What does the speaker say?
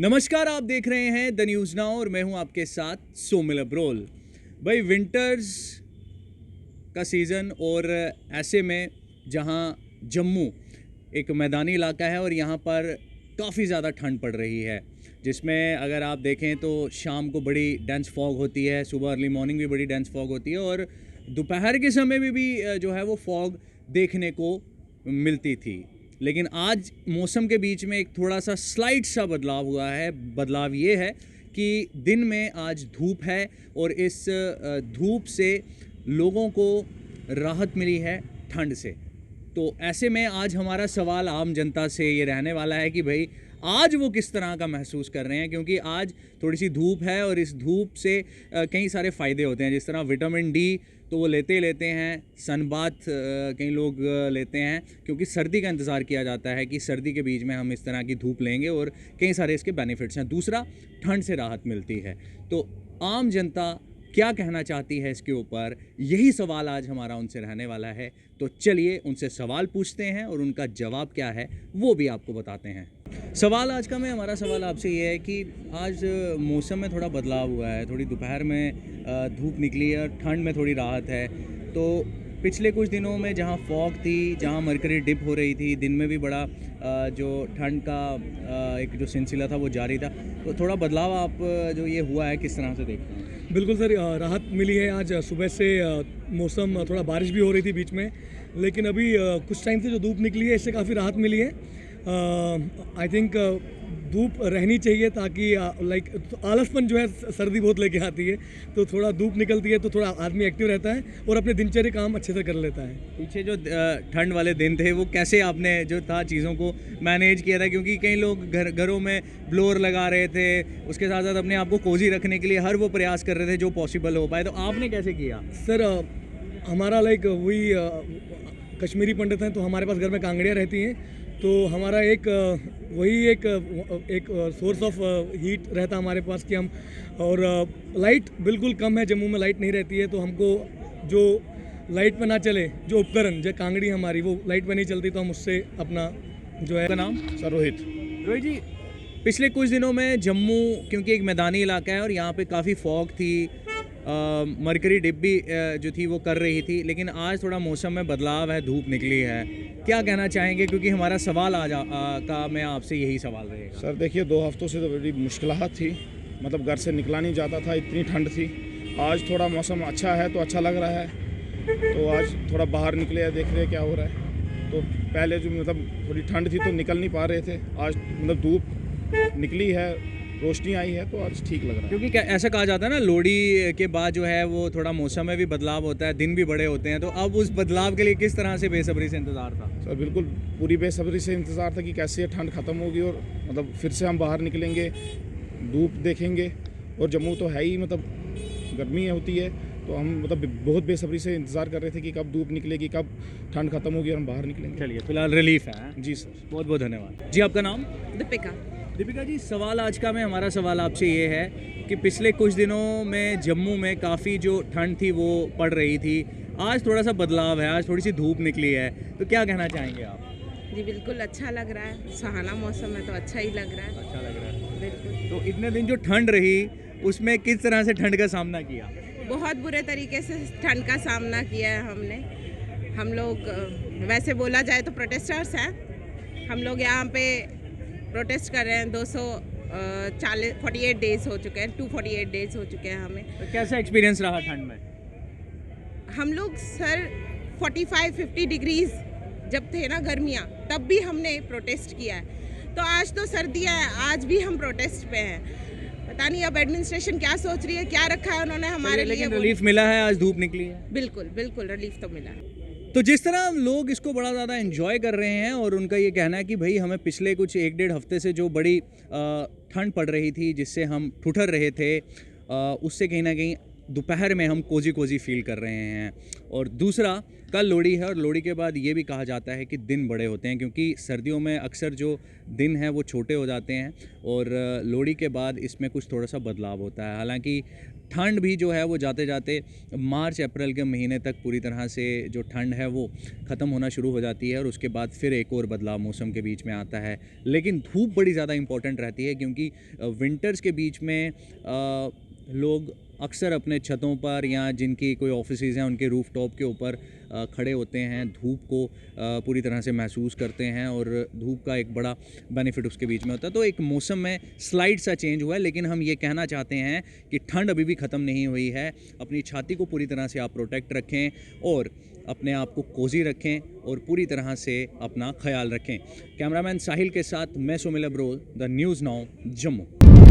नमस्कार, आप देख रहे हैं द न्यूज़ नाउ और मैं हूं आपके साथ सोमिल अब्रोल। भाई विंटर्स का सीज़न और ऐसे में जहां जम्मू एक मैदानी इलाका है और यहां पर काफ़ी ज़्यादा ठंड पड़ रही है, जिसमें अगर आप देखें तो शाम को बड़ी डेंस फॉग होती है, सुबह अर्ली मॉर्निंग भी बड़ी डेंस फॉग होती है और दोपहर के समय में भी जो है वो फॉग देखने को मिलती थी। लेकिन आज मौसम के बीच में एक थोड़ा सा स्लाइट सा बदलाव हुआ है। बदलाव ये है कि दिन में आज धूप है और इस धूप से लोगों को राहत मिली है ठंड से। तो ऐसे में आज हमारा सवाल आम जनता से ये रहने वाला है कि भाई आज वो किस तरह का महसूस कर रहे हैं, क्योंकि आज थोड़ी सी धूप है और इस धूप से कई सारे फ़ायदे होते हैं, जिस तरह विटामिन डी तो वो लेते हैं, सनबाथ कई लोग लेते हैं क्योंकि सर्दी का इंतज़ार किया जाता है कि सर्दी के बीच में हम इस तरह की धूप लेंगे और कई सारे इसके बेनिफिट्स हैं। दूसरा, ठंड से राहत मिलती है। तो आम जनता क्या कहना चाहती है इसके ऊपर, यही सवाल आज हमारा उनसे रहने वाला है। तो चलिए उनसे सवाल पूछते हैं और उनका जवाब क्या है वो भी आपको बताते हैं। सवाल आज का हमारा सवाल आपसे ये है कि आज मौसम में थोड़ा बदलाव हुआ है, थोड़ी दोपहर में धूप निकली है और ठंड में थोड़ी राहत है। तो पिछले कुछ दिनों में जहाँ फॉग थी, जहाँ मरकरी डिप हो रही थी, दिन में भी बड़ा जो ठंड का एक जो सिलसिला था वो जारी था, तो थोड़ा बदलाव आप जो ये हुआ है किस तरह से देखते हैं? बिल्कुल सर, राहत मिली है। आज सुबह से मौसम थोड़ा बारिश भी हो रही थी बीच में, लेकिन अभी कुछ टाइम से जो धूप निकली है इससे काफ़ी राहत मिली है। आई थिंक धूप रहनी चाहिए ताकि लाइक आलसपन जो है सर्दी बहुत लेके आती है, तो थोड़ा धूप निकलती है तो थोड़ा आदमी एक्टिव रहता है और अपने दिनचर्या काम अच्छे से कर लेता है। पीछे जो ठंड वाले दिन थे वो कैसे आपने जो था चीज़ों को मैनेज किया था, क्योंकि कई लोग घरों में ब्लोअर लगा रहे थे, उसके साथ साथ अपने आप को कोजी रखने के लिए हर वो प्रयास कर रहे थे जो पॉसिबल हो पाए, तो आपने कैसे किया? सर हमारा लाइक वही कश्मीरी पंडित हैं, तो हमारे पास घर में कांगड़ियाँ रहती हैं, तो हमारा एक सोर्स ऑफ हीट रहता हमारे पास कि हम, और लाइट बिल्कुल कम है, जम्मू में लाइट नहीं रहती है, तो हमको जो लाइट पे ना चले जो उपकरण जो कांगड़ी हमारी वो लाइट पे नहीं चलती, तो हम उससे अपना जो है। आपका नाम? सर रोहित जी, पिछले कुछ दिनों में जम्मू क्योंकि एक मैदानी इलाका है और यहाँ पे काफ़ी फॉग थी, मरकरी डिप भी जो थी वो कर रही थी, लेकिन आज थोड़ा मौसम में बदलाव है, धूप निकली है, क्या कहना चाहेंगे? क्योंकि हमारा सवाल आज का मैं आपसे यही सवाल रहेगा। सर देखिए, 2 हफ्तों से तो बड़ी मुश्किलात थी, मतलब घर से निकला नहीं जाता था, इतनी ठंड थी। आज थोड़ा मौसम अच्छा है तो अच्छा लग रहा है, तो आज थोड़ा बाहर निकले हैं, देख रहे हैं क्या हो रहा है। तो पहले जो मतलब थोड़ी ठंड थी तो निकल नहीं पा रहे थे, आज मतलब धूप निकली है, रोशनी आई है, तो आज ठीक लग रहा है। क्योंकि ऐसा कहा जाता है ना, लोहड़ी के बाद जो है वो थोड़ा मौसम में भी बदलाव होता है, दिन भी बड़े होते हैं, तो अब उस बदलाव के लिए किस तरह से बेसब्री से इंतज़ार था? सर बिल्कुल पूरी बेसब्री से इंतज़ार था कि कैसे ठंड ख़त्म होगी और मतलब फिर से हम बाहर निकलेंगे, धूप देखेंगे। और जम्मू तो है ही मतलब गर्मी होती है, तो हम मतलब बहुत बेसब्री से इंतज़ार कर रहे थे कि कब धूप निकलेगी, कब ठंड ख़त्म होगी और हम बाहर निकलेंगे। चलिए, फिलहाल रिलीफ है। जी सर, बहुत बहुत धन्यवाद जी। आपका नाम? दीपिका जी, सवाल आज का हमारा सवाल आपसे ये है कि पिछले कुछ दिनों में जम्मू में काफ़ी जो ठंड थी वो पड़ रही थी, आज थोड़ा सा बदलाव है, आज थोड़ी सी धूप निकली है, तो क्या कहना चाहेंगे आप? जी बिल्कुल अच्छा लग रहा है, सुहाना मौसम है तो अच्छा ही लग रहा है। अच्छा लग रहा है बिल्कुल। तो इतने दिन जो ठंड रही उसमें किस तरह से ठंड का सामना किया? बहुत बुरे तरीके से ठंड का सामना किया है हमने। हम लोग वैसे बोला जाए तो प्रोटेस्टर्स हैं, हम लोग यहाँ पे प्रोटेस्ट कर रहे हैं। 48 डेज हो चुके हैं, 248 डेज हो चुके हैं हमें। तो कैसा एक्सपीरियंस रहा ठंड में? हम लोग सर 45-50 डिग्रीज जब थे ना गर्मियाँ, तब भी हमने प्रोटेस्ट किया है। तो आज तो सर्दियाँ हैं, आज भी हम प्रोटेस्ट पे हैं। पता नहीं अब एडमिनिस्ट्रेशन क्या सोच रही है, क्या रखा है उन्होंने हमारे लिए। रिलीफ मिला है, आज धूप निकली है। बिल्कुल बिल्कुल रिलीफ तो मिला है। तो जिस तरह लोग इसको बड़ा ज़्यादा एंजॉय कर रहे हैं और उनका ये कहना है कि भाई हमें पिछले कुछ 1-1.5 हफ्ते से जो बड़ी ठंड पड़ रही थी, जिससे हम ठुठर रहे थे, उससे कहीं ना कहीं दोपहर में हम कोजी फील कर रहे हैं। और दूसरा, कल लोहड़ी है और लोहड़ी के बाद ये भी कहा जाता है कि दिन बड़े होते हैं, क्योंकि सर्दियों में अक्सर जो दिन हैं वो छोटे हो जाते हैं और लोहड़ी के बाद इसमें कुछ थोड़ा सा बदलाव होता है। हालांकि ठंड भी जो है वो जाते जाते मार्च अप्रैल के महीने तक पूरी तरह से जो ठंड है वो ख़त्म होना शुरू हो जाती है और उसके बाद फिर एक और बदलाव मौसम के बीच में आता है। लेकिन धूप बड़ी ज़्यादा इम्पोर्टेंट रहती है क्योंकि विंटर्स के बीच में लोग अक्सर अपने छतों पर या जिनकी कोई ऑफिसेज़ हैं उनके रूफ टॉप के ऊपर खड़े होते हैं, धूप को पूरी तरह से महसूस करते हैं और धूप का एक बड़ा बेनिफिट उसके बीच में होता है। तो एक मौसम में स्लाइड सा चेंज हुआ है, लेकिन हम ये कहना चाहते हैं कि ठंड अभी भी ख़त्म नहीं हुई है। अपनी छाती को पूरी तरह से आप प्रोटेक्ट रखें और अपने आप को कोजी रखें और पूरी तरह से अपना ख्याल रखें। कैमरामैन साहिल के साथ मैं Sumil Abrol, the news now, Jammu.